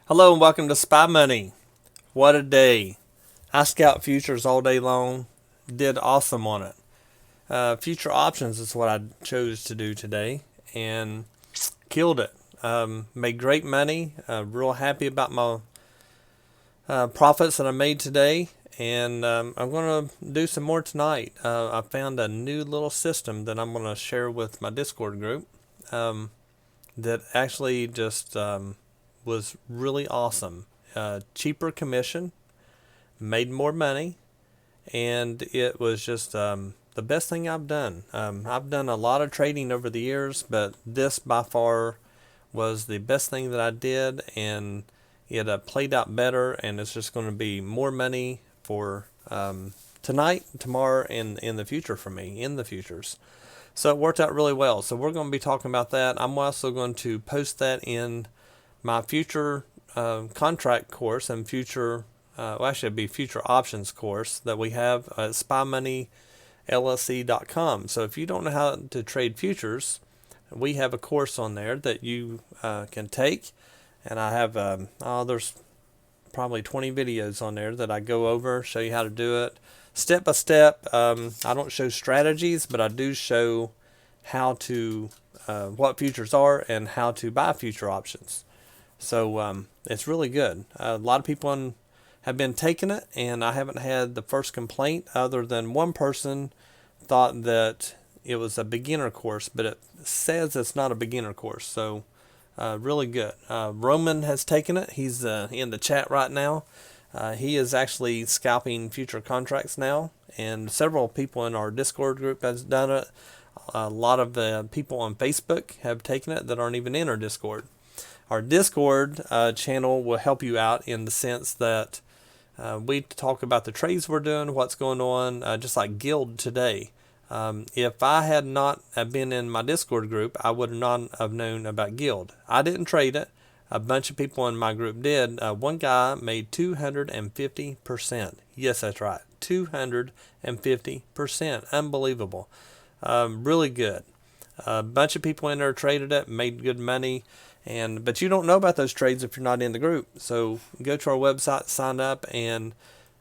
Hello and welcome to Spy Money. What a day. I scout futures all day long. Did awesome on it. Future options is what I chose to do today and killed it. Made great money. Real happy about my profits that I made today. And I'm going to do some more tonight. I found a new little system that I'm going to share with my Discord group that actually just was really awesome. Cheaper commission, made more money, and it was just the best thing I've done. I've done a lot of trading over the years, but this by far was the best thing that I did, and it played out better, and it's just going to be more money for tonight, tomorrow, and in the future for me, in the futures. So it worked out really well. So we're going to be talking about that. I'm also going to post that in my future contract course and future, actually it'd be future options course that we have at SpyMoneyLLC.com. So if you don't know how to trade futures, we have a course on there that you can take. And I have, there's probably 20 videos on there that I go over, show you how to do it step by step. I don't show strategies, but I do show how to, what futures are and how to buy future options. So it's really good. A lot of people have been taking it, and I haven't had the first complaint other than one person thought that it was a beginner course, but it says it's not a beginner course. So really good. Roman has taken it. He's in the chat right now. He is actually scalping future contracts now, and several people in our Discord group has done it. A lot of people on Facebook have taken it that aren't even in our Discord. Our Discord channel will help you out in the sense that we talk about the trades we're doing, what's going on, just like GILD today. If I had not been in my Discord group, I would not have known about GILD. I didn't trade it. A bunch of people in my group did. One guy made 250%. Yes, that's right. 250%. Unbelievable. Really good. A bunch of people in there traded it, made good money. But you don't know about those trades if you're not in the group. So go to our website, sign up, and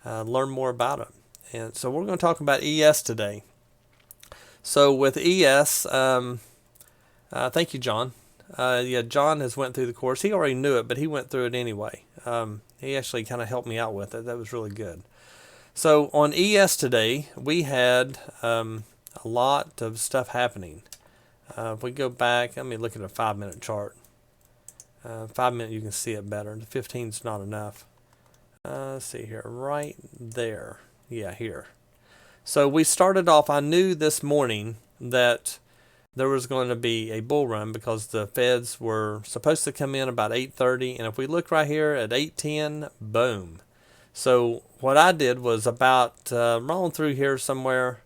learn more about it. And so we're going to talk about ES today. So with ES, thank you, John. Yeah, John has went through the course. He already knew it, but he went through it anyway. He actually kind of helped me out with it. That was really good. So on ES today, we had a lot of stuff happening. If we go back, let me look at a 5-minute chart. 5 minutes, you can see it better. The 15 is not enough. Let's see here, right there. Yeah, here. So we started off, I knew this morning that there was going to be a bull run because the feds were supposed to come in about 8:30. And if we look right here at 8:10, boom. So what I did was about rolling through here somewhere,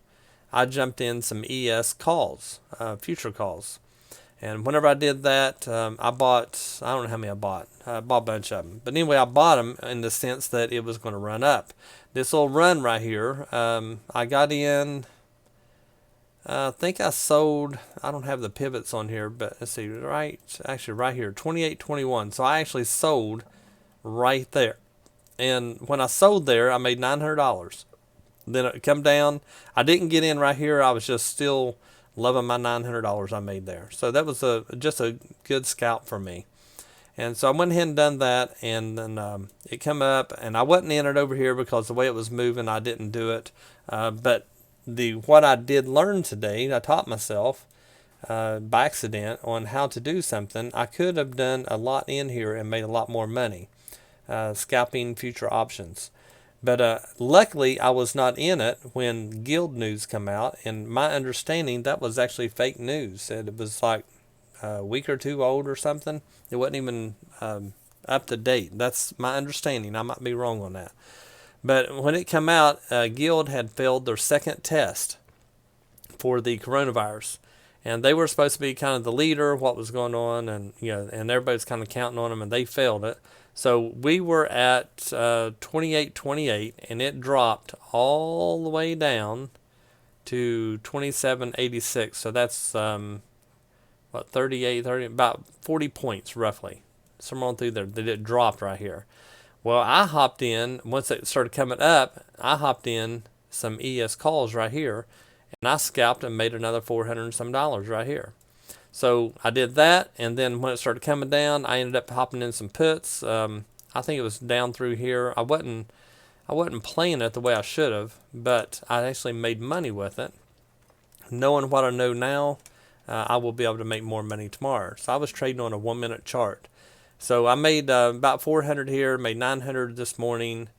I jumped in some ES calls, future calls. And whenever I did that, I bought, I don't know how many I bought a bunch of them. But anyway, I bought them in the sense that it was going to run up. This little run right here, I got in, I think I sold, I don't have the pivots on here, but let's see, actually right here, 28.21. So I actually sold right there. And when I sold there, I made $900. Then it come down. I didn't get in right here. I was just still loving my $900 I made there. So that was just a good scalp for me. And so I went ahead and done that, and then it come up, and I wasn't in it over here because the way it was moving, I didn't do it. But what I did learn today, I taught myself by accident on how to do something. I could have done a lot in here and made a lot more money, scalping future options. But luckily, I was not in it when GILD news come out, and my understanding that was actually fake news. It was like a week or two old or something. It wasn't even up to date. That's my understanding. I might be wrong on that. But when it came out, GILD had failed their second test for the coronavirus, and they were supposed to be kind of the leader, what was going on, and and everybody's kind of counting on them, and they failed it. So we were at 28.28, and it dropped all the way down to 27.86. So that's 38, 30, about 40 points roughly. somewhere on through there that it dropped right here. Well, I hopped in, once it started coming up, I hopped in some ES calls right here, and I scalped and made another $400 and some right here. So I did that, and then when it started coming down, I ended up hopping in some puts. I think it was down through here. I wasn't playing it the way I should have, but I actually made money with it. Knowing what I know now, I will be able to make more money tomorrow. So I was trading on a 1 minute chart. So I made about 400 here, made 900 this morning,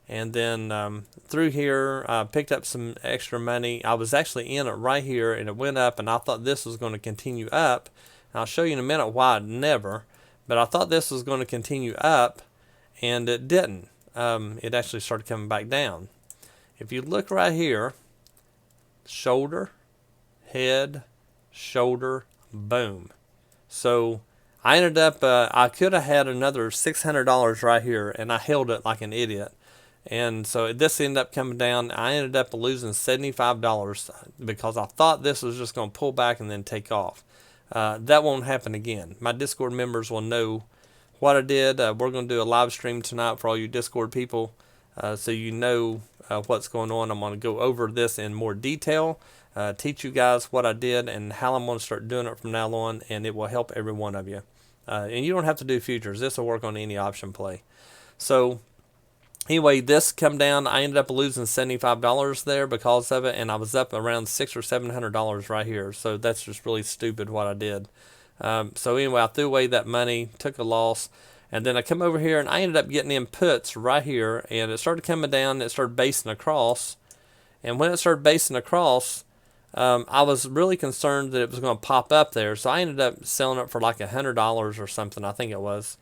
and then through here I picked up some extra money. I was actually in it right here, and it went up, and I thought this was going to continue up. And I'll show you in a minute why it never, but I thought this was going to continue up, and it didn't. It actually started coming back down. If you look right here, shoulder, head, shoulder, boom. So I ended up, I could have had another $600 right here, and I held it like an idiot. And so this ended up coming down. I ended up losing $75 because I thought this was just going to pull back and then take off. That won't happen again. My Discord members will know what I did. We're going to do a live stream tonight for all you Discord people, so you know what's going on. I'm going to go over this in more detail, teach you guys what I did and how I'm going to start doing it from now on, and it will help every one of you. And you don't have to do futures. This will work on any option play. So anyway, this come down. I ended up losing $75 there because of it, and I was up around $600 or $700 right here. So that's just really stupid what I did. So anyway, I threw away that money, took a loss, and then I come over here and I ended up getting in puts right here, and it started coming down. It started basing across, and when it started basing across, I was really concerned that it was going to pop up there. So I ended up selling it for like $100 or something. I think it was.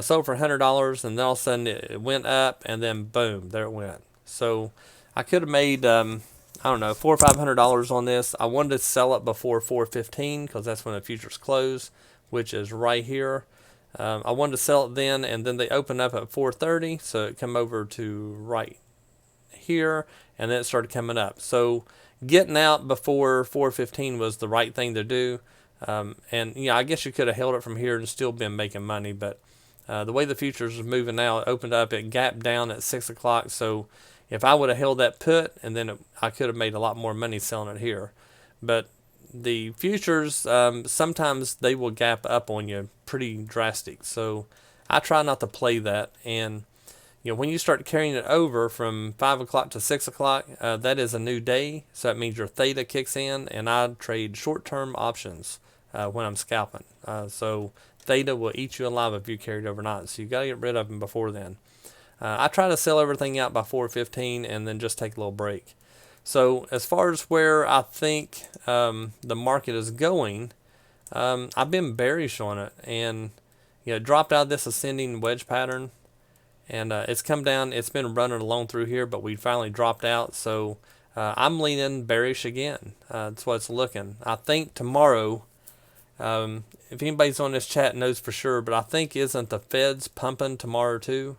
Sold for $100, and then all of a sudden it went up, and then boom, there it went. So I could have made I don't know, $400 or $500 on this. I wanted to sell it before 4:15 because that's when the futures close, which is right here. I wanted to sell it then, and then they opened up at 4:30, so it come over to right here, and then it started coming up. So getting out before 4:15 was the right thing to do. And yeah, I guess you could have held it from here and still been making money, but the way the futures is moving now, it opened up, it gapped down at 6 o'clock. So if I would have held that put, and then I could have made a lot more money selling it here. But the futures, sometimes they will gap up on you pretty drastic. So I try not to play that. And you know, when you start carrying it over from 5 o'clock to 6 o'clock, that is a new day. So that means your theta kicks in, and I trade short-term options when I'm scalping. So theta will eat you alive if you carry it overnight. So you got to get rid of them before then. I try to sell everything out by 4:15 and then just take a little break. So as far as where I think the market is going, I've been bearish on it, and you know, dropped out of this ascending wedge pattern, and it's come down. It's been running along through here, but we finally dropped out. So I'm leaning bearish again. That's what it's looking. I think tomorrow, if anybody's on this chat knows for sure, but I think isn't the Feds pumping tomorrow too?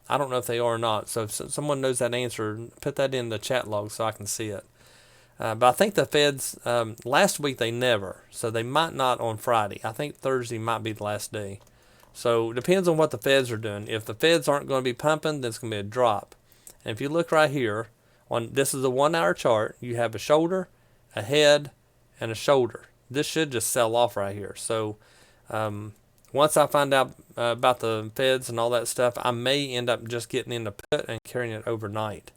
I don't know if they are or not. So if someone knows that answer, put that in the chat log so I can see it. But I think the Feds, last week they never, so they might not on Friday. I think Thursday might be the last day. So it depends on what the Feds are doing. If the Feds aren't going to be pumping, then it's going to be a drop. And if you look right here, this is a 1 hour chart, you have a shoulder, a head, and a shoulder. This should just sell off right here. So once I find out about the Feds and all that stuff, I may end up just getting in the put and carrying it overnight.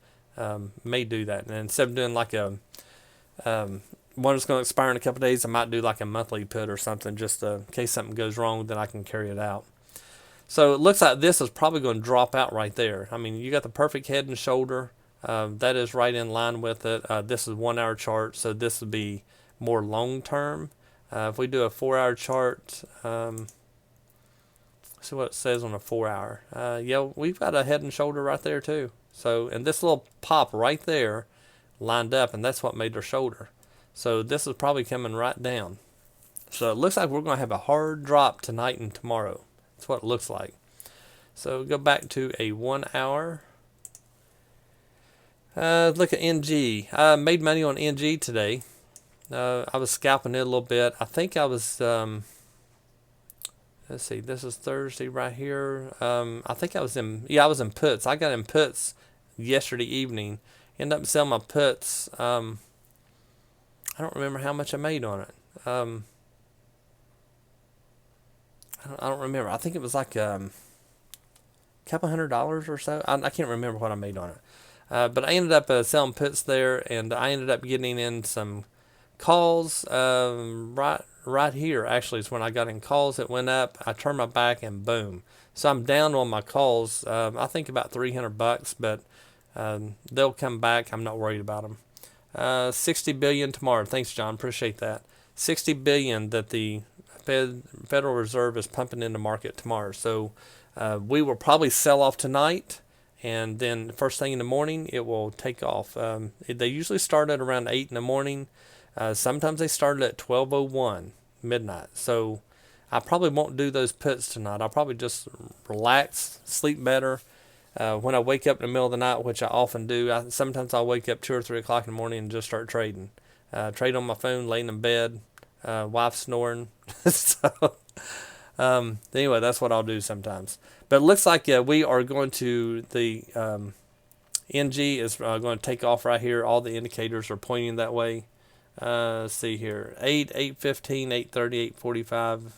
May do that. And instead of doing like a one that's going to expire in a couple days, I might do like a monthly put or something, just in case something goes wrong, then I can carry it out. So it looks like this is probably going to drop out right there. I mean, you got the perfect head and shoulder. That is right in line with it. This is 1 hour chart, so this would be more long term. If we do a 4 hour chart, see what it says on a 4 hour. Yeah, we've got a head and shoulder right there too. So, and this little pop right there lined up, and that's what made their shoulder. So this is probably coming right down. So it looks like we're going to have a hard drop tonight and tomorrow. That's what it looks like. So go back to a 1 hour. Look at NG. I made money on NG today. I was scalping it a little bit. I think I was let's see, this is Thursday right here. I think I was in puts. I got in puts yesterday evening. Ended up selling my puts. I don't remember how much I made on it. I don't remember. I think it was like a couple $100 or so. I can't remember what I made on it. But I ended up selling puts there, and I ended up getting in some calls. Right here actually is when I got in calls. It went up. I turned my back, and boom. So I'm down on my calls. I think about $300, but they'll come back. I'm not worried about them. 60 billion tomorrow. Thanks, John. Appreciate that. 60 billion that the Federal Reserve is pumping in the market tomorrow. So we will probably sell off tonight, and then first thing in the morning it will take off. They usually start at around 8 in the morning. Sometimes they start at 12:01 midnight. So I probably won't do those puts tonight. I'll probably just relax, sleep better. When I wake up in the middle of the night, which I often do, sometimes I'll wake up 2 or 3 o'clock in the morning and just start trading. Trade on my phone, laying in bed, wife snoring. So anyway, that's what I'll do sometimes. But it looks like we are going to, the NG is going to take off right here. All the indicators are pointing that way. Let's see here. 8:15, 8:30, 8:45,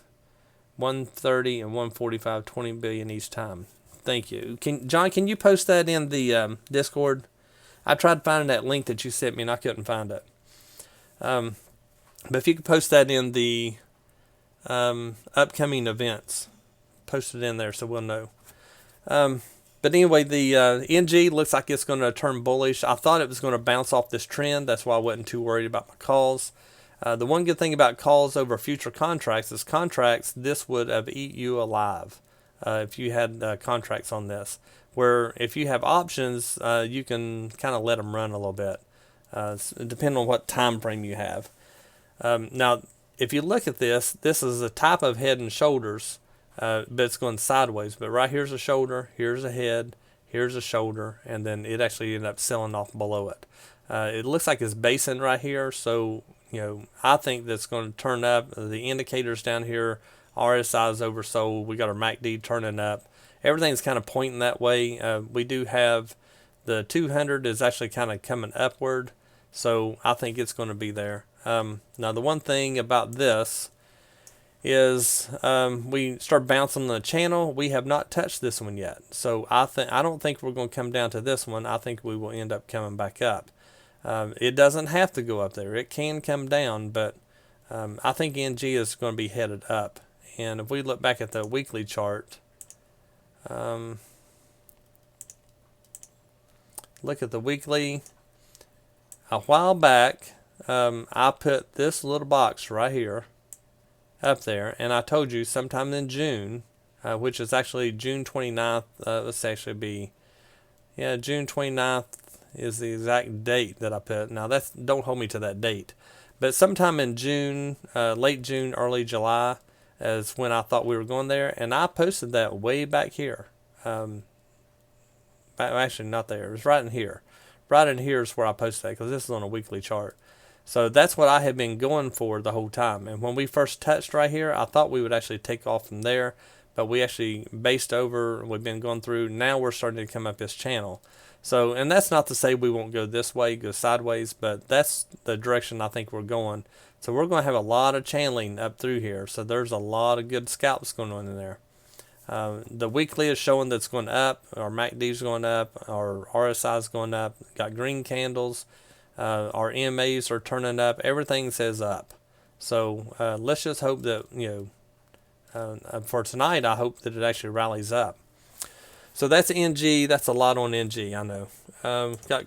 1:30, and 1:45, 20 billion each time. Thank you. John, can you post that in the Discord? I tried finding that link that you sent me, and I couldn't find it. But if you could post that in the upcoming events, post it in there so we'll know. But anyway, the NG looks like it's going to turn bullish. I thought it was going to bounce off this trend. That's why I wasn't too worried about my calls. The one good thing about calls over future contracts is contracts, this would have eat you alive if you had contracts on this. Where if you have options, you can kind of let them run a little bit, depending on what time frame you have. Now, if you look at this, this is a type of head and shoulders, but it's going sideways. But right here's a shoulder, here's a head, here's a shoulder, and then it actually ended up selling off below it. It looks like it's basing right here, so I think that's going to turn up. The indicators down here, RSI is oversold. We got our MACD turning up. Everything's kind of pointing that way. We do have the 200 is actually kind of coming upward, so I think it's going to be there. Now the one thing about this is we start bouncing the channel. We have not touched this one yet, so I don't think we're going to come down to this one. I think we will end up coming back up. It doesn't have to go up there. It can come down, but I think NG is going to be headed up. And if we look back at the weekly chart, look at the weekly. A while back, I put this little box right here up there, and I told you sometime in June, which is actually June 29th. Let's actually be, June 29th is the exact date that I put. Now don't hold me to that date, but sometime in June, late June, early July is when I thought we were going there, and I posted that way back here. Actually, not there. It was right in here. Right in here is where I posted that, because this is on a weekly chart. So that's what I had been going for the whole time. And when we first touched right here, I thought we would actually take off from there, but we actually based over. We've been going through. Now we're starting to come up this channel. So, and that's not to say we won't go this way, go sideways, but that's the direction I think we're going. So we're going to have a lot of channeling up through here. So there's a lot of good scalps going on in there. The weekly is showing that's going up. Our MACD is going up. Our RSI is going up. Got green candles. Our MAs are turning up. Everything says up. So let's just hope that, for tonight, I hope that it actually rallies up. So that's NG. That's a lot on NG, I know. Got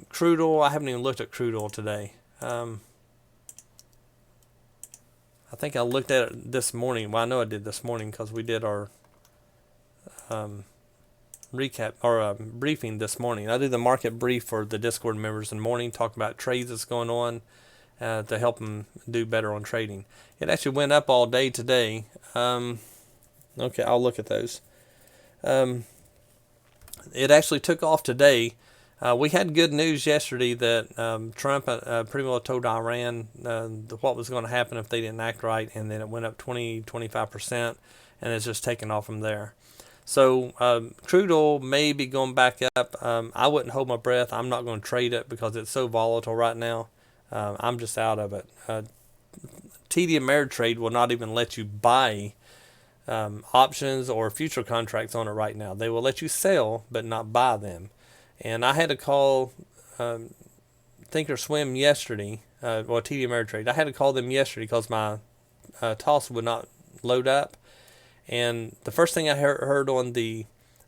crude oil. I haven't even looked at crude oil today. I think I looked at it this morning. Well, I know I did this morning because we did our recap or briefing this morning. I do the market brief for the Discord members in the morning, talk about trades that's going on to help them do better on trading. It actually went up all day today. Okay, I'll look at those. It actually took off today. We had good news yesterday that Trump pretty well told Iran what was going to happen if they didn't act right, and then it went up 25%, and it's just taken off from there. So crude oil may be going back up. I wouldn't hold my breath. I'm not going to trade it because it's so volatile right now. I'm just out of it. TD Ameritrade will not even let you buy options or future contracts on it right now. They will let you sell, but not buy them. And I had to call Thinkorswim yesterday, TD Ameritrade. I had to call them yesterday because my toss would not load up. And the first thing I heard on the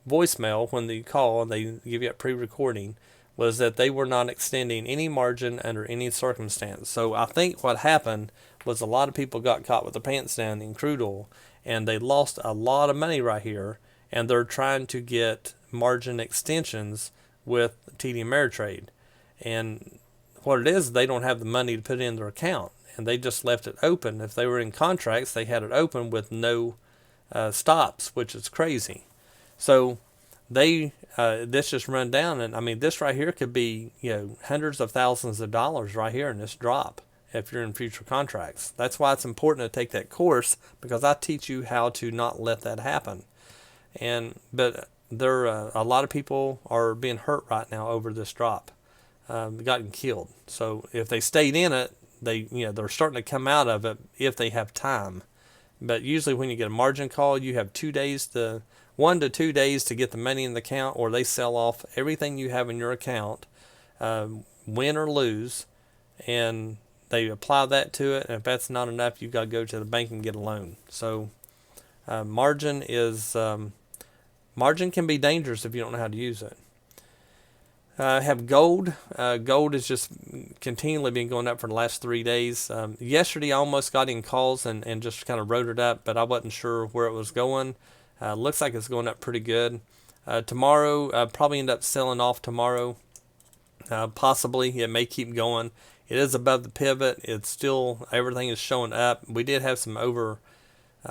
voicemail when they call and they give you a pre-recording was that they were not extending any margin under any circumstance. So I think what happened was a lot of people got caught with their pants down in crude oil, and they lost a lot of money right here, and they're trying to get margin extensions with TD Ameritrade. And what it is, they don't have the money to put in their account, and they just left it open. If they were in contracts, they had it open with no stops, which is crazy. So they this just run down, and I mean, this right here could be, hundreds of thousands of dollars right here in this drop if you're in future contracts. That's why it's important to take that course, because I teach you how to not let that happen. But there a lot of people are being hurt right now over this drop, gotten killed. So if they stayed in it, they're starting to come out of it if they have time. But usually when you get a margin call, you have 1 to 2 days to get the money in the account, or they sell off everything you have in your account, win or lose, and they apply that to it. And if that's not enough, you've got to go to the bank and get a loan. So margin can be dangerous if you don't know how to use it. Have gold. Gold has just continually been going up for the last 3 days. Yesterday I almost got in calls and just kind of wrote it up, but I wasn't sure where it was going. Looks like it's going up pretty good. Tomorrow, probably end up selling off tomorrow. Possibly, it may keep going. It is above the pivot. It's still, everything is showing up. We did have some over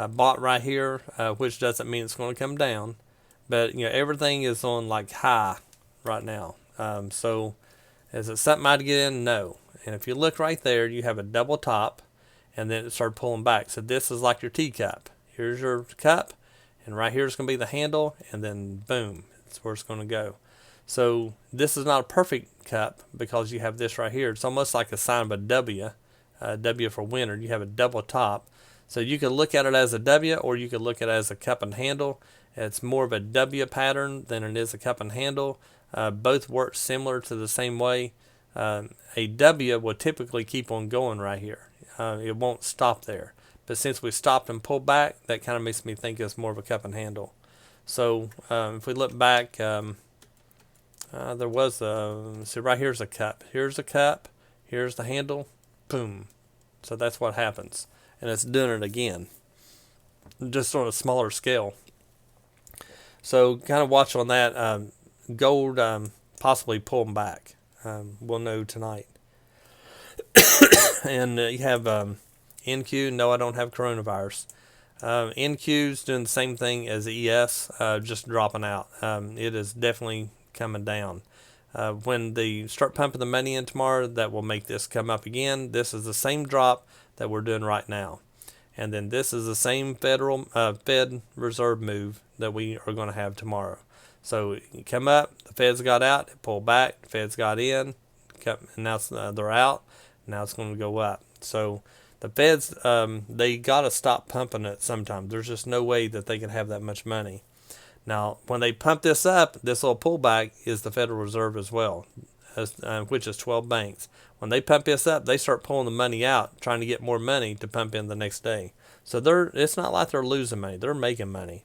bought right here, which doesn't mean it's going to come down. But everything is on like high right now. So is it something I'd get in? No. And if you look right there, you have a double top, and then it started pulling back. So this is like your teacup. Here's your cup, and right here is going to be the handle, and then boom, that's where it's going to go. So this is not a perfect cup because you have this right here. It's almost like a sign of a W, W for winner. You have a double top. So you could look at it as a W, or you could look at it as a cup and handle. It's more of a W pattern than it is a cup and handle. Both work similar to the same way. A W will typically keep on going right here. It won't stop there. But since we stopped and pulled back, that kind of makes me think it's more of a cup and handle. So if we look back, there was see right here's a cup. Here's a cup. Here's the handle. Boom. So that's what happens. And it's doing it again, just on a smaller scale. So kind of watch on that. Gold possibly pulling back. We'll know tonight. And you have NQ. No, I don't have coronavirus. NQ's doing the same thing as ES, just dropping out. It is definitely coming down. When they start pumping the money in tomorrow, that will make this come up again. This is the same drop that we're doing right now. And then this is the same Fed Reserve move that we are going to have tomorrow. So you come up, the Feds got out, it pulled back, the Feds got in, and now they're out. Now it's going to go up. So the Feds, they got to stop pumping it sometime. There's just no way that they can have that much money. Now, when they pump this up, this little pullback is the Federal Reserve as well, which is 12 banks. When they pump this up, they start pulling the money out, trying to get more money to pump in the next day. So it's not like they're losing money. They're making money.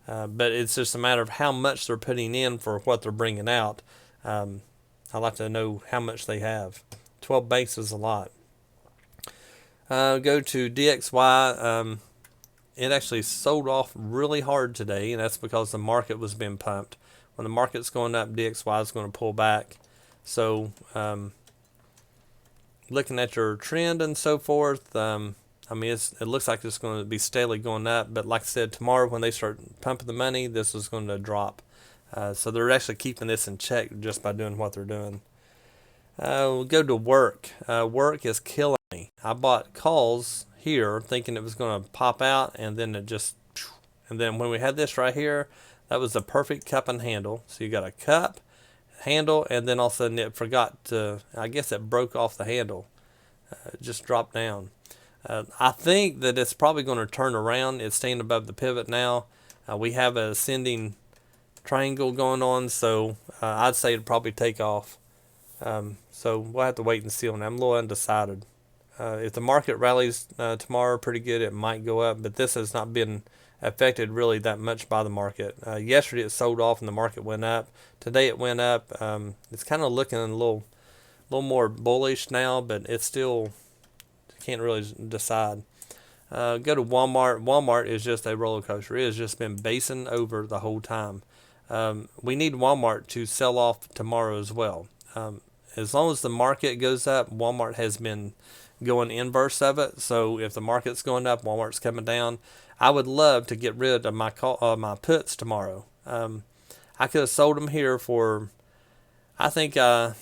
But it's just a matter of how much they're putting in for what they're bringing out. I'd like to know how much they have. 12 banks is a lot. Go to DXY. It actually sold off really hard today, and that's because the market was being pumped. When the market's going up, DXY is going to pull back. So looking at your trend and so forth, I mean, it looks like it's going to be steadily going up. But like I said, tomorrow when they start pumping the money, this is going to drop. So they're actually keeping this in check just by doing what they're doing. We'll go to work. Work is killing me. I bought calls here thinking it was going to pop out, and then and then when we had this right here, that was the perfect cup and handle. So you got a cup, handle, and then all of a sudden it forgot to, I guess it broke off the handle. It just dropped down. I think that it's probably going to turn around. It's staying above the pivot now. We have a ascending triangle going on, so I'd say it'd probably take off. So we'll have to wait and see on that. I'm a little undecided. If the market rallies tomorrow pretty good, it might go up, but this has not been affected really that much by the market. Yesterday it sold off and the market went up. Today it went up. It's kind of looking a little more bullish now, but it's still can't really decide. Go to Walmart. Walmart is just a roller coaster. It has just been basing over the whole time. We need Walmart to sell off tomorrow as well. As long as the market goes up, Walmart has been going inverse of it. So if the market's going up, Walmart's coming down. I would love to get rid of my puts tomorrow. I could have sold them here for, I think I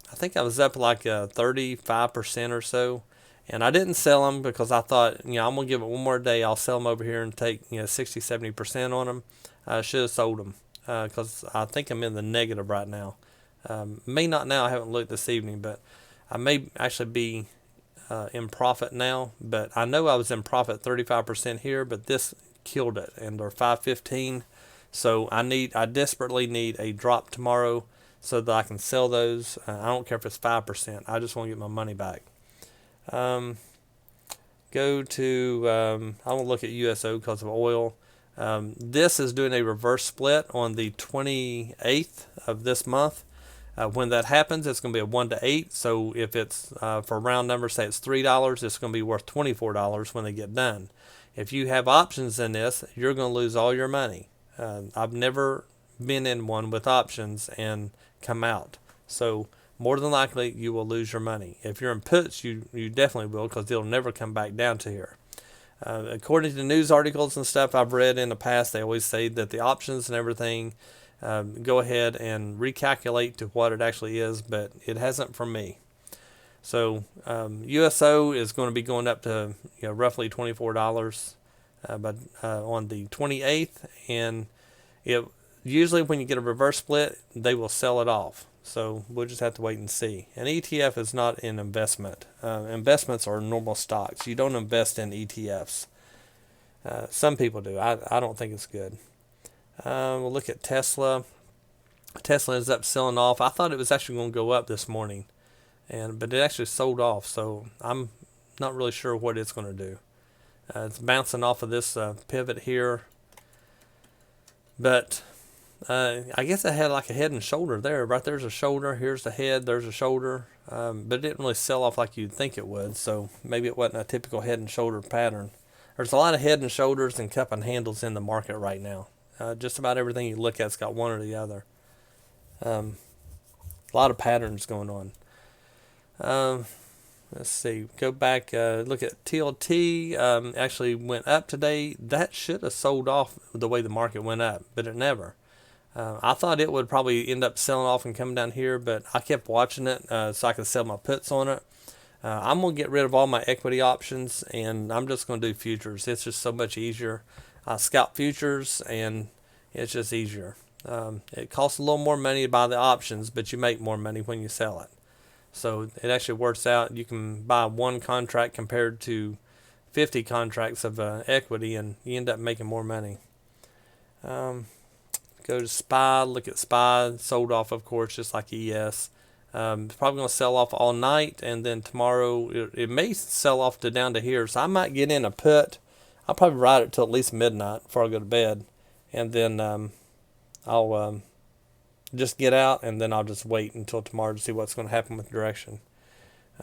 was up like 35% or so. And I didn't sell them because I thought, I'm going to give it one more day. I'll sell them over here and take 60, 70% on them. I should have sold them because I think I'm in the negative right now. May not now. I haven't looked this evening, but I may actually be in profit now. But I know I was in profit 35% here, but this killed it. And they're 515. So I desperately need a drop tomorrow so that I can sell those. I don't care if it's 5%. I just want to get my money back. Go to, I won't look at USO because of oil. This is doing a reverse split on the 28th of this month. When that happens, it's going to be a 1 to 8. So if it's, for round numbers, say it's $3, it's going to be worth $24 when they get done. If you have options in this, you're going to lose all your money. I've never been in one with options and come out. So more than likely, you will lose your money. If you're in puts, you definitely will because they'll never come back down to here. According to news articles and stuff I've read in the past, they always say that the options and everything go ahead and recalculate to what it actually is, but it hasn't for me. So USO is going to be going up to roughly $24 but on the 28th, and usually when you get a reverse split, they will sell it off. So we'll just have to wait and see. An ETF is not an investment. Investments are normal stocks. You don't invest in ETFs. Some people do. I don't think it's good. We'll look at Tesla. Tesla is up selling off. I thought it was actually going to go up this morning, but it actually sold off. So I'm not really sure what it's going to do. It's bouncing off of this pivot here, but I guess it had like a head and shoulder there. Right there's a shoulder. Here's the head. There's a shoulder. But it didn't really sell off like you'd think it would. So maybe it wasn't a typical head and shoulder pattern. There's a lot of head and shoulders and cup and handles in the market right now. Just about everything you look at's got one or the other. A lot of patterns going on. Let's see. Go back. Look at TLT. Actually went up today. That should have sold off the way the market went up, but it never. I thought it would probably end up selling off and coming down here, but I kept watching it so I could sell my puts on it. I'm going to get rid of all my equity options, and I'm just going to do futures. It's just so much easier. I scalp futures, and it's just easier. It costs a little more money to buy the options, but you make more money when you sell it. So it actually works out. You can buy one contract compared to 50 contracts of equity, and you end up making more money. Go to SPY, look at SPY, sold off, of course, just like ES. It's probably going to sell off all night, and then tomorrow it may sell off to down to here. So I might get in a put. I'll probably ride it till at least midnight before I go to bed, and then I'll just get out, and then I'll just wait until tomorrow to see what's going to happen with direction.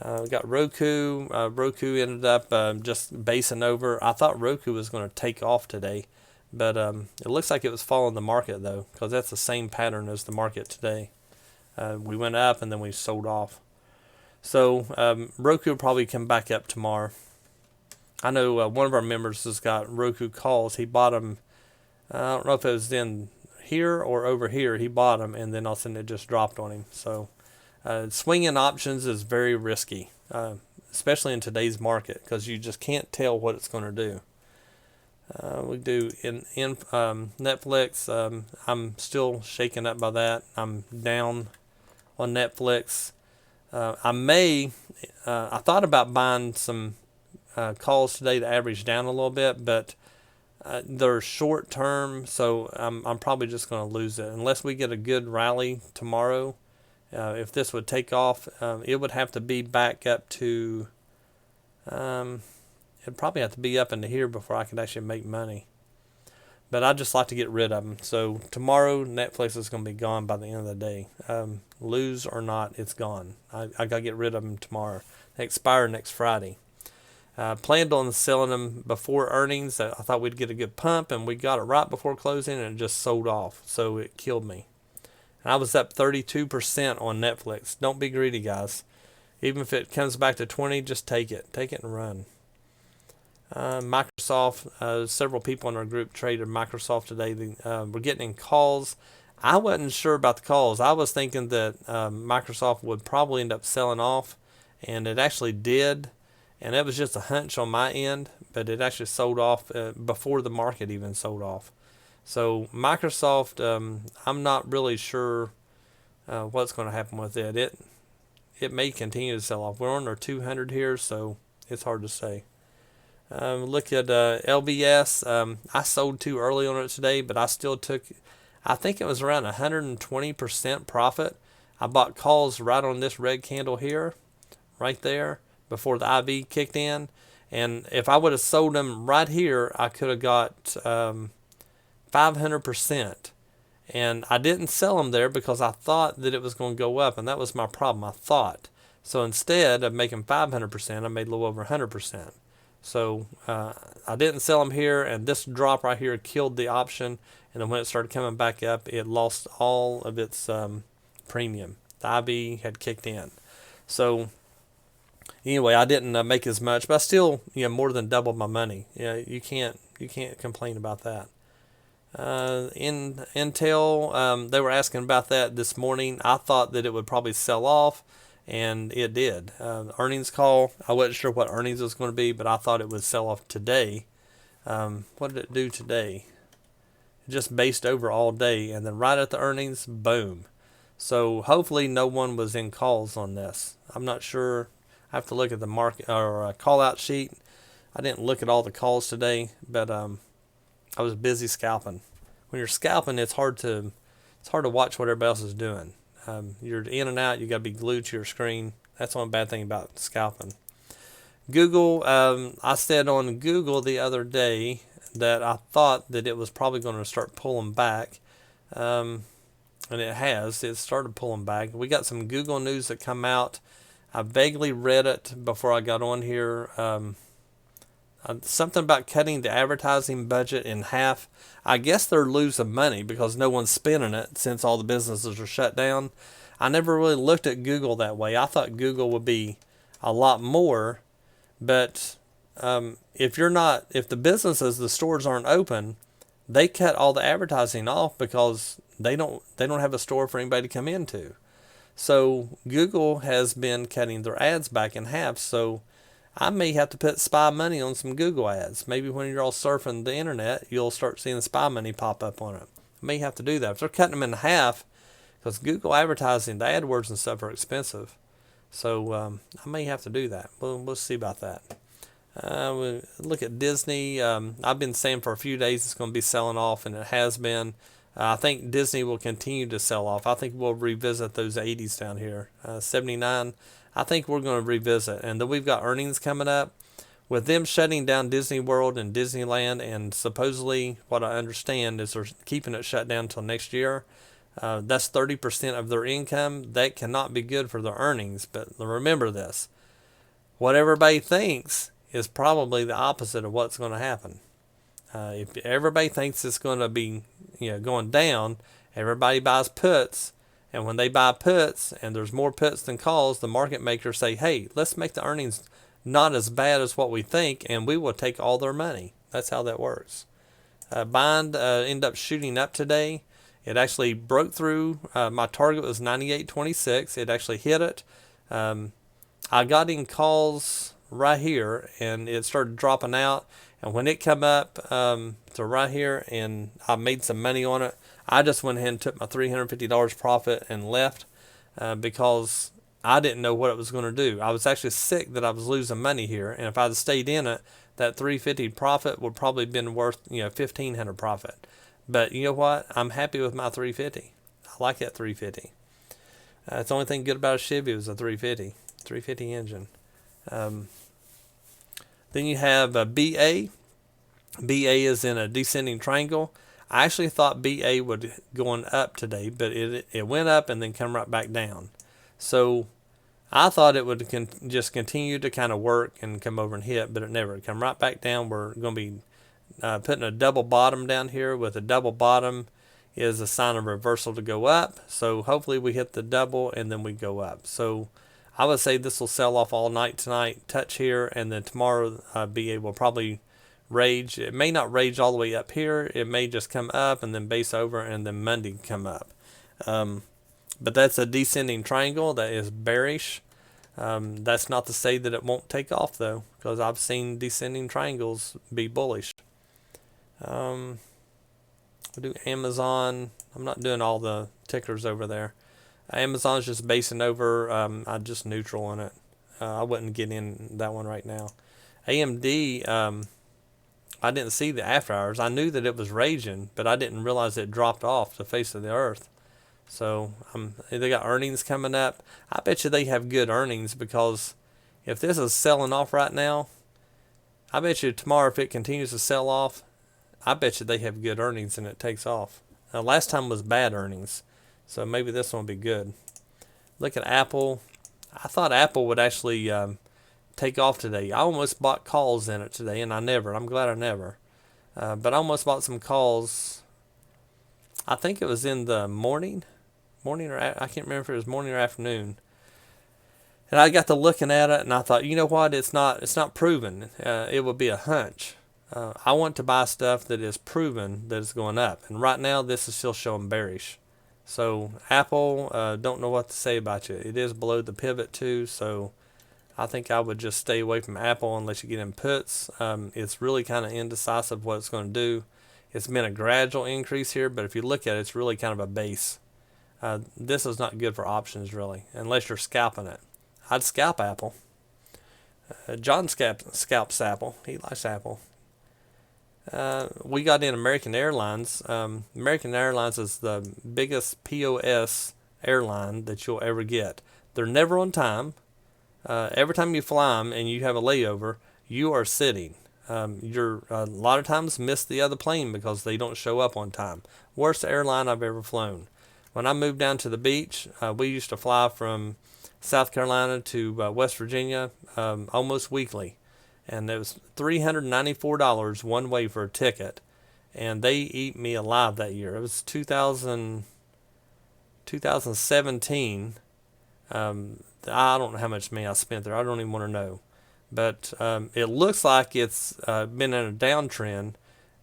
We got Roku. Roku ended up just basing over. I thought Roku was going to take off today, but it looks like it was following the market, though, because that's the same pattern as the market today. We went up, and then we sold off. So Roku will probably come back up tomorrow. I know one of our members has got Roku calls. He bought them, I don't know if it was in here or over here. He bought them, and then all of a sudden it just dropped on him. So swinging options is very risky, especially in today's market, because you just can't tell what it's going to do. We do in Netflix. I'm still shaken up by that. I'm down on Netflix. I thought about buying some calls today to average down a little bit, but they're short term, so I'm probably just going to lose it unless we get a good rally tomorrow. If this would take off, it would have to be back up to. It'd probably have to be up into here before I could actually make money. But I just like to get rid of them. So tomorrow, Netflix is going to be gone by the end of the day. Lose or not, it's gone. I got to get rid of them tomorrow. They expire next Friday. Planned on selling them before earnings. I thought we'd get a good pump, and we got it right before closing, and it just sold off. So it killed me. And I was up 32% on Netflix. Don't be greedy, guys. Even if it comes back to 20, just take it. Take it and run. Microsoft, several people in our group traded Microsoft today. We're getting in calls. I wasn't sure about the calls. I was thinking that Microsoft would probably end up selling off, and it actually did. And it was just a hunch on my end, but it actually sold off before the market even sold off. So Microsoft, I'm not really sure what's going to happen with it. It may continue to sell off. We're on our 200 here, so it's hard to say. Look at LBS. I sold too early on it today, but I still took, I think it was around 120% profit. I bought calls right on this red candle here, right there, before the IB kicked in. And if I would have sold them right here, I could have got 500%. And I didn't sell them there because I thought that it was going to go up, and that was my problem. I thought. So instead of making 500%, I made a little over 100%. So I didn't sell them here, and this drop right here killed the option. And then when it started coming back up, it lost all of its premium. The IB had kicked in. So anyway, I didn't make as much, but I still, more than doubled my money. You can't complain about that. In Intel, they were asking about that this morning. I thought that it would probably sell off, and it did. Earnings call, I wasn't sure what earnings was going to be, but I thought it would sell off today. What did it do today? It just based over all day, and then right at the earnings, boom. So hopefully no one was in calls on this. I'm not sure. I have to look at the market or call out sheet. I didn't look at all the calls today, but I was busy scalping. When you're scalping, it's hard to watch what everybody else is doing. You're in and out. You got to be glued to your screen. That's one bad thing about scalping. Google. I said on Google the other day that I thought that it was probably going to start pulling back, and it has. It started pulling back. We got some Google news that come out. I vaguely read it before I got on here. Something about cutting the advertising budget in half. I guess they're losing money because no one's spending it since all the businesses are shut down. I never really looked at Google that way. I thought Google would be a lot more, but if the businesses, the stores aren't open, they cut all the advertising off because they don't have a store for anybody to come into. So Google has been cutting their ads back in half. So I may have to put spy money on some Google ads. Maybe when you're all surfing the internet, you'll start seeing spy money pop up on it. I may have to do that. If they're cutting them in half, because Google advertising, the AdWords and stuff are expensive. So I may have to do that. We'll see about that. We look at Disney. I've been saying for a few days it's going to be selling off, and it has been. I think Disney will continue to sell off. I think we'll revisit those 80s down here. 79, I think we're going to revisit. And then we've got earnings coming up. With them shutting down Disney World and Disneyland, and supposedly what I understand is they're keeping it shut down until next year. That's 30% of their income. That cannot be good for their earnings. But remember this. What everybody thinks is probably the opposite of what's going to happen. If everybody thinks it's going to be going down, everybody buys puts. And when they buy puts, and there's more puts than calls, the market makers say, hey, let's make the earnings not as bad as what we think, and we will take all their money. That's how that works. Bond ended up shooting up today. It actually broke through. My target was 98.26. It actually hit it. I got in calls right here, and it started dropping out. And when it come up to right here, and I made some money on it, I just went ahead and took my $350 profit and left because I didn't know what it was going to do. I was actually sick that I was losing money here, and if I'd stayed in it, that 350 profit would probably been worth 1,500 profit. But you know what? I'm happy with my 350. I like that 350. It's the only thing good about a Chevy was a 350 engine. Then you have a BA. BA is in a descending triangle. I actually thought BA would going up today, but it went up and then come right back down. So I thought it would just continue to kind of work and come over and hit, but it never. It come right back down. We're going to be putting a double bottom down here. With a double bottom is a sign of reversal to go up. So hopefully we hit the double and then we go up. So I would say this will sell off all night tonight, touch here, and then tomorrow BA will probably rage. It may not rage all the way up here. It may just come up and then base over and then Monday come up. But that's a descending triangle that is bearish. That's not to say that it won't take off though, because I've seen descending triangles be bullish. We'll do Amazon. I'm not doing all the tickers over there. Amazon's just basing over. I'm just neutral on it. I wouldn't get in that one right now. AMD, I didn't see the after hours. I knew that it was raging, but I didn't realize it dropped off the face of the earth. So they got earnings coming up. I bet you they have good earnings, because if this is selling off right now, I bet you tomorrow if it continues to sell off, I bet you they have good earnings and it takes off. Now, last time was bad earnings, so maybe this one will be good. Look at Apple. I thought Apple would actually take off today. I almost bought calls in it today, and I never. I'm glad I never. But I almost bought some calls. I think it was in the morning or I can't remember if it was morning or afternoon. And I got to looking at it, and I thought, you know what? It's not proven. It would be a hunch. I want to buy stuff that is proven that it's going up. And right now, this is still showing bearish. So Apple, don't know what to say about you. It is below the pivot too, so I think I would just stay away from Apple unless you get in puts. It's really kind of indecisive what it's going to do. It's been a gradual increase here, but if you look at it, it's really kind of a base. This is not good for options really, unless you're scalping it. I'd scalp Apple. John scalps Apple. He likes Apple. We got in American Airlines. American Airlines is the biggest POS airline that you'll ever get. They're never on time. Every time you fly them and you have a layover, you are sitting. You're a lot of times miss the other plane because they don't show up on time. Worst airline I've ever flown. When I moved down to the beach, we used to fly from South Carolina to West Virginia almost weekly. And it was $394 one way for a ticket. And they eat me alive that year. It was 2017. I don't know how much money I spent there. I don't even want to know. But it looks like it's been in a downtrend.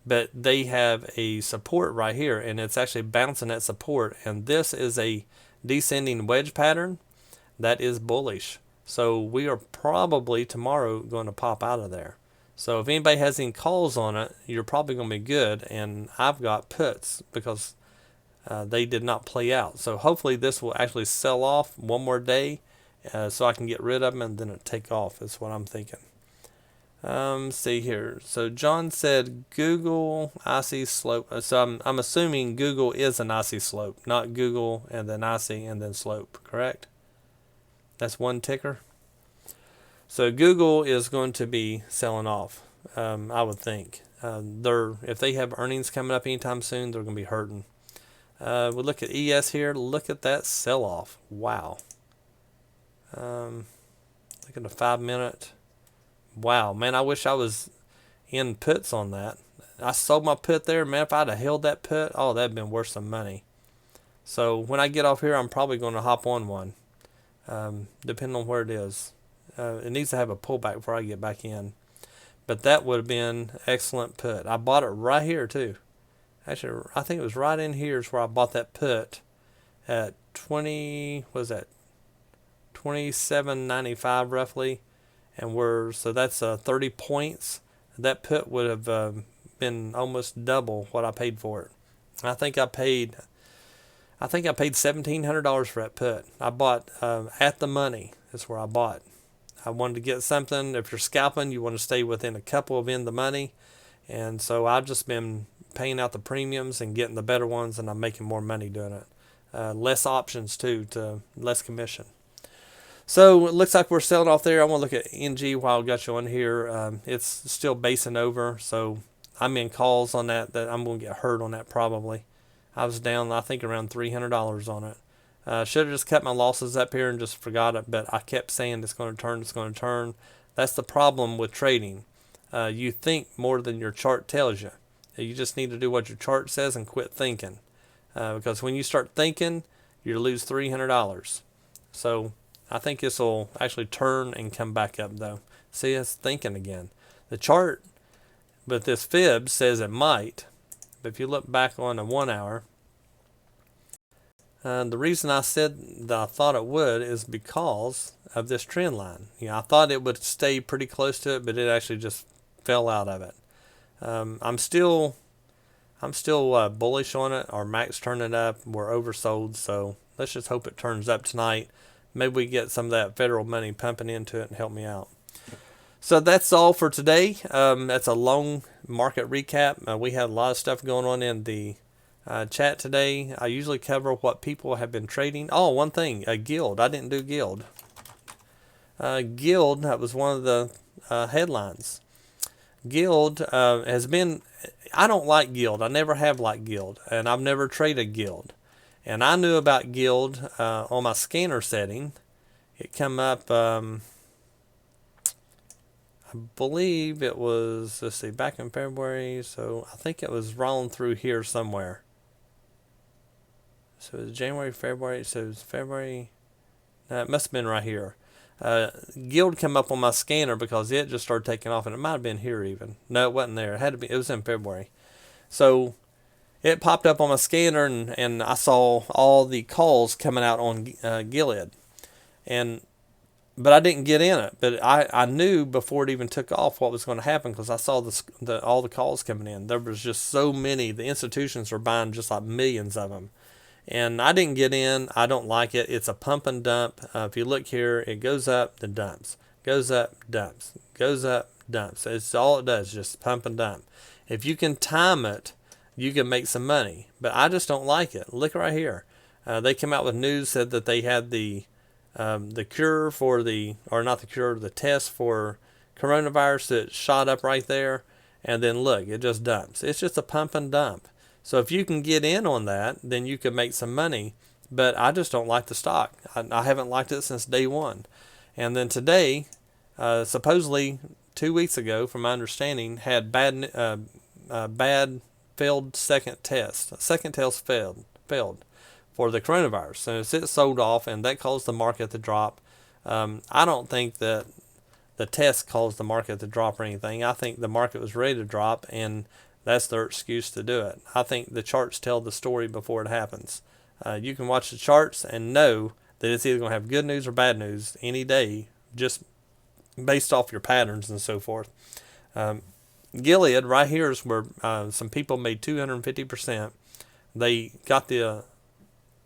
But they have a support right here. And it's actually bouncing at support. And this is a descending wedge pattern. That is bullish. So we are probably tomorrow going to pop out of there. So if anybody has any calls on it, you're probably going to be good. And I've got puts because they did not play out. So hopefully this will actually sell off one more day so I can get rid of them and then it take off is what I'm thinking. See here. So John said Google IC slope. So I'm assuming Google is an IC slope, not Google and then IC and then slope, correct? That's one ticker. So Google is going to be selling off, I would think. If they have earnings coming up anytime soon, they're going to be hurting. We'll look at ES here. Look at that sell-off. Wow. Look at the 5 minute. Wow, man, I wish I was in puts on that. I sold my put there. Man, if I'd have held that put, oh, that'd been worth some money. So when I get off here, I'm probably going to hop on one. Depending on where it is. It needs to have a pullback before I get back in. But that would have been excellent put. I bought it right here too. Actually, I think it was right in here is where I bought that put at 20, what was that, 27.95 roughly, and so that's 30 points. That put would have been almost double what I paid for it. I think I paid $1,700 for that put. I bought at the money. That's where I bought. I wanted to get something. If you're scalping, you want to stay within a couple of in the money, and so I've just been paying out the premiums and getting the better ones, and I'm making more money doing it. Less options too, to less commission. So it looks like we're selling off there. I want to look at NG while I got you on here. It's still basing over, so I'm in calls on that I'm going to get hurt on that probably. I was down, I think, around $300 on it. Should have just cut my losses up here and just forgot it, but I kept saying it's going to turn, it's going to turn. That's the problem with trading. You think more than your chart tells you. You just need to do what your chart says and quit thinking. Because when you start thinking, you lose $300. So I think this will actually turn and come back up though. See, it's thinking again. The chart, but this fib says it might. But if you look back on the 1 hour, the reason I said that I thought it would is because of this trend line. I thought it would stay pretty close to it, but it actually just fell out of it. I'm still bullish on it. Our Mac's turning up. We're oversold, so let's just hope it turns up tonight. Maybe we get some of that federal money pumping into it and help me out. So that's all for today. That's a long market recap. We had a lot of stuff going on in the chat today. I usually cover what people have been trading. Oh, one thing, GILD. I didn't do GILD. GILD, that was one of the headlines. GILD has been, I don't like GILD. I never have liked GILD, and I've never traded GILD. And I knew about GILD on my scanner setting. It come up, I believe it was, let's see, back in February. So I think it was rolling through here somewhere. So it was January, February. So it was February. No, it must have been right here. GILD came up on my scanner because it just started taking off, and it might have been here even. No, it wasn't there. It had to be. It was in February. So it popped up on my scanner, and I saw all the calls coming out on GILD, but I didn't get in it. But I knew before it even took off what was going to happen because I saw all the calls coming in. There was just so many. The institutions are buying just like millions of them. And I didn't get in. I don't like it. It's a pump and dump. If you look here, it goes up, then dumps. Goes up, dumps. Goes up, dumps. It's all it does, just pump and dump. If you can time it, you can make some money. But I just don't like it. Look right here. They came out with news, said that they had the cure for the test for coronavirus that shot up right there. And then look, it just dumps. It's just a pump and dump. So if you can get in on that, then you can make some money. But I just don't like the stock. I haven't liked it since day one. And then today, supposedly 2 weeks ago, from my understanding, had bad failed second test. Second test failed for the coronavirus. So it sold off, and that caused the market to drop. I don't think that the test caused the market to drop or anything. I think the market was ready to drop, and that's their excuse to do it. I think the charts tell the story before it happens. You can watch the charts and know that it's either going to have good news or bad news any day, just based off your patterns and so forth. Gilead right here is where some people made 250%. They got the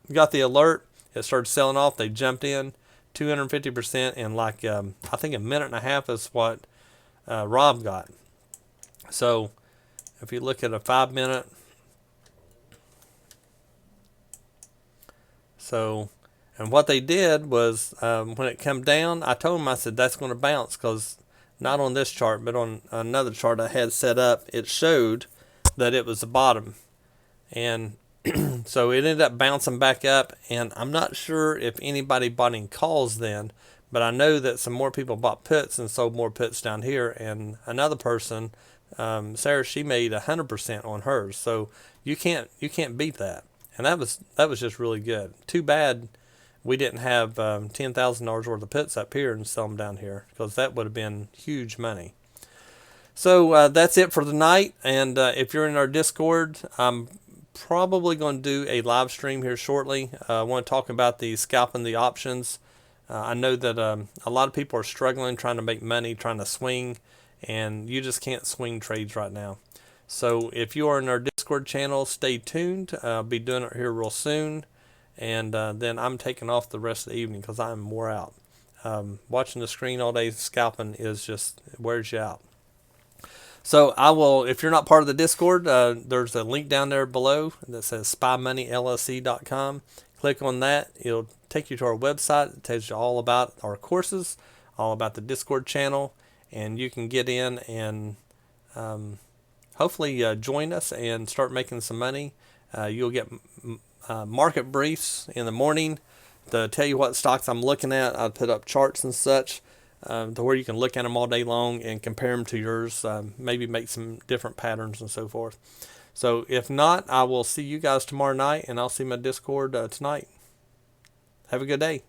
alert. It started selling off. They jumped in 250% in like I think a minute and a half is what Rob got. So if you look at a 5 minute, and what they did was when it come down, I told them, I said, that's going to bounce, because not on this chart, but on another chart I had set up, it showed that it was the bottom. And so it ended up bouncing back up, and I'm not sure if anybody bought any calls then, but I know that some more people bought puts and sold more puts down here, and another person, Sarah, she made 100% on hers. So you can't beat that, and that was just really good. Too bad we didn't have $10,000 worth of puts up here and sell them down here, because that would have been huge money. So that's it for tonight. And if you're in our Discord, I'm probably going to do a live stream here shortly. I want to talk about the scalping the options. I know that a lot of people are struggling trying to make money, trying to swing, and you just can't swing trades right now. So if you are in our Discord channel, stay tuned. I'll be doing it here real soon. And then I'm taking off the rest of the evening because I'm wore out. Watching the screen all day scalping is just, it wears you out. So I will, if you're not part of the Discord, there's a link down there below that says SpyMoneyLLC.com. Click on that. It'll take you to our website. It tells you all about our courses, all about the Discord channel, and you can get in and hopefully join us and start making some money. You'll get market briefs in the morning to tell you what stocks I'm looking at. I put up charts and such to where you can look at them all day long and compare them to yours, maybe make some different patterns and so forth. So if not, I will see you guys tomorrow night, and I'll see my Discord tonight. Have a good day.